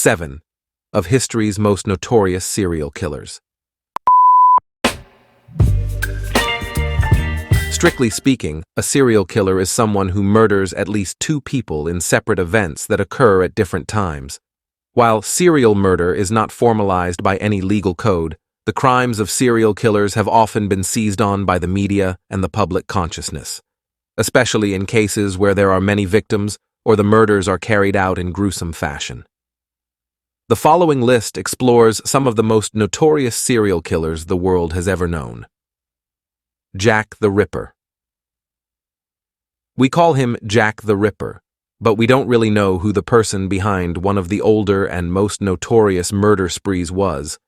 7 of history's most notorious serial killers. Strictly speaking, a serial killer is someone who murders at least two people in separate events that occur at different times. While serial murder is not formalized by any legal code, the crimes of serial killers have often been seized on by the media and the public consciousness, especially in cases where there are many victims or the murders are carried out in gruesome fashion. The following list explores some of the most notorious serial killers the world has ever known. Jack the Ripper. We call him Jack the Ripper, but we don't really know who the person behind one of the older and most notorious murder sprees was.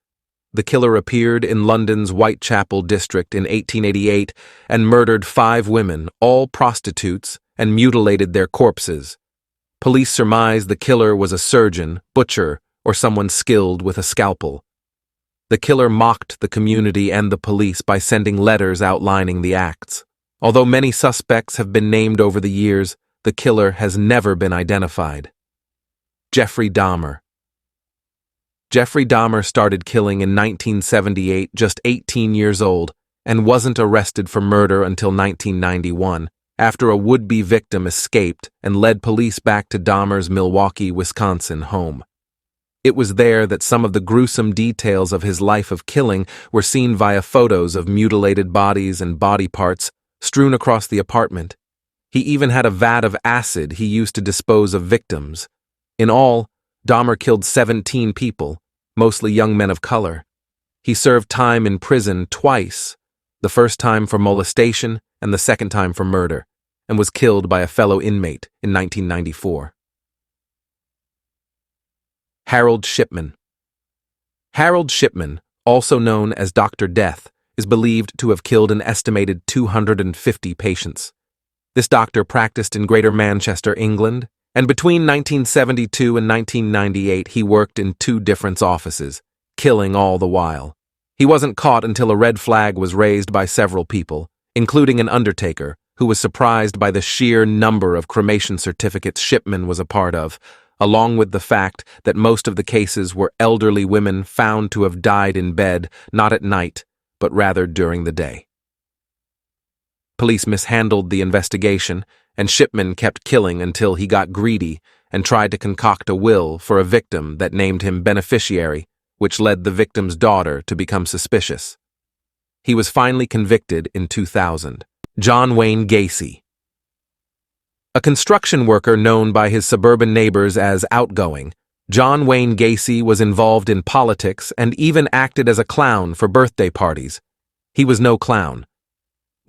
The killer appeared in London's Whitechapel district in 1888 and murdered 5 women, all prostitutes, and mutilated their corpses. Police surmise the killer was a surgeon, butcher, or someone skilled with a scalpel. The killer mocked the community and the police by sending letters outlining the acts. Although many suspects have been named over the years, the killer has never been identified. Jeffrey Dahmer. Jeffrey Dahmer started killing in 1978, just 18 years old, and wasn't arrested for murder until 1991, after a would-be victim escaped and led police back to Dahmer's Milwaukee, Wisconsin home. It was there that some of the gruesome details of his life of killing were seen via photos of mutilated bodies and body parts strewn across the apartment. He even had a vat of acid he used to dispose of victims. In all, Dahmer killed 17 people, mostly young men of color. He served time in prison twice, the first time for molestation and the second time for murder, and was killed by a fellow inmate in 1994. Harold Shipman. Harold Shipman, also known as Dr. Death, is believed to have killed an estimated 250 patients. This doctor practiced in Greater Manchester, England, and between 1972 and 1998 he worked in 2 different offices, killing all the while. He wasn't caught until a red flag was raised by several people, including an undertaker, who was surprised by the sheer number of cremation certificates Shipman was a part of, along with the fact that most of the cases were elderly women found to have died in bed, not at night, but rather during the day. Police mishandled the investigation, and Shipman kept killing until he got greedy and tried to concoct a will for a victim that named him beneficiary, which led the victim's daughter to become suspicious. He was finally convicted in 2000. John Wayne Gacy. A construction worker known by his suburban neighbors as outgoing, John Wayne Gacy was involved in politics and even acted as a clown for birthday parties. He was no clown.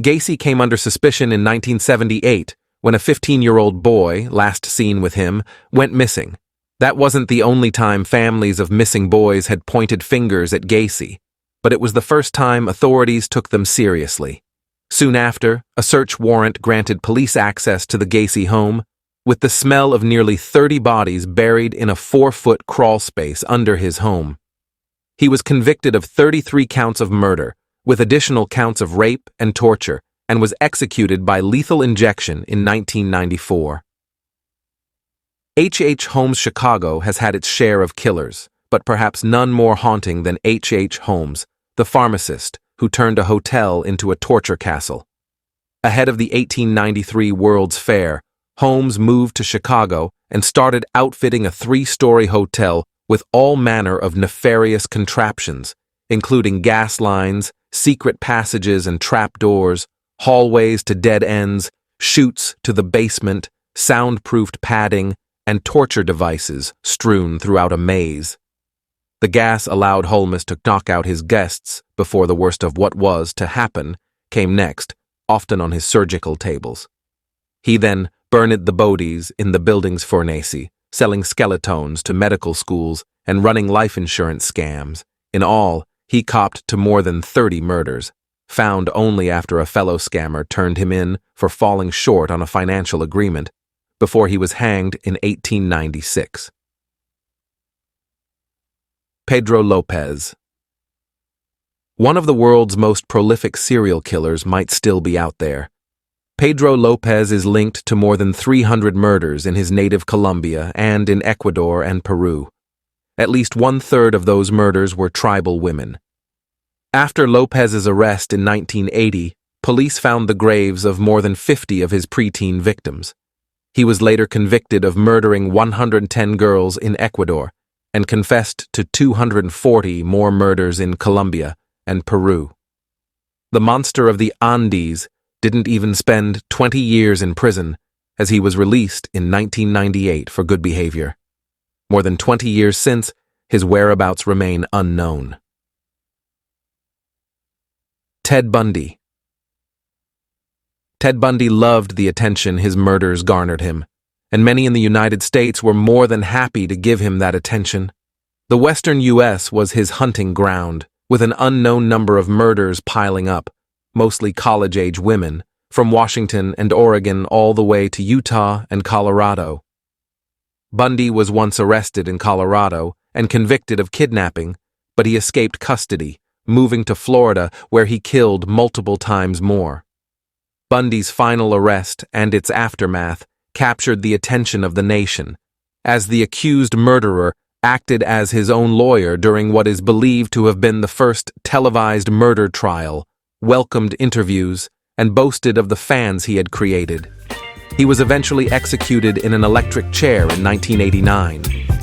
Gacy came under suspicion in 1978 when a 15-year-old boy, last seen with him, went missing. That wasn't the only time families of missing boys had pointed fingers at Gacy, but it was the first time authorities took them seriously. Soon after, a search warrant granted police access to the Gacy home, with the smell of nearly 30 bodies buried in a 4-foot crawl space under his home. He was convicted of 33 counts of murder, with additional counts of rape and torture, and was executed by lethal injection in 1994. H.H. Holmes Chicago has had its share of killers, but perhaps none more haunting than H.H. Holmes, the pharmacist, who turned a hotel into a torture castle. Ahead of the 1893 World's Fair, Holmes moved to Chicago and started outfitting a 3-story hotel with all manner of nefarious contraptions, including gas lines, secret passages and trapdoors, hallways to dead ends, chutes to the basement, soundproofed padding, and torture devices strewn throughout a maze. The gas allowed Holmes to knock out his guests before the worst of what was to happen came next, often on his surgical tables. He then burned the bodies in the building's fornace, selling skeletones to medical schools and running life insurance scams. In all, he copped to more than 30 murders, found only after a fellow scammer turned him in for falling short on a financial agreement, before he was hanged in 1896. Pedro Lopez. One of the world's most prolific serial killers might still be out there. Pedro Lopez is linked to more than 300 murders in his native Colombia and in Ecuador and Peru. At least one-third of those murders were tribal women. After Lopez's arrest in 1980, police found the graves of more than 50 of his preteen victims. He was later convicted of murdering 110 girls in Ecuador and confessed to 240 more murders in Colombia and Peru. The monster of the Andes didn't even spend 20 years in prison, as he was released in 1998 for good behavior. More than 20 years since, his whereabouts remain unknown. Ted Bundy. Ted Bundy loved the attention his murders garnered him, and many in the United States were more than happy to give him that attention. The western U.S. was his hunting ground, with an unknown number of murders piling up, mostly college-age women, from Washington and Oregon all the way to Utah and Colorado. Bundy was once arrested in Colorado and convicted of kidnapping, but he escaped custody, moving to Florida, where he killed multiple times more. Bundy's final arrest and its aftermath captured the attention of the nation, as the accused murderer acted as his own lawyer during what is believed to have been the first televised murder trial, welcomed interviews, and boasted of the fans he had created. He was eventually executed in an electric chair in 1989.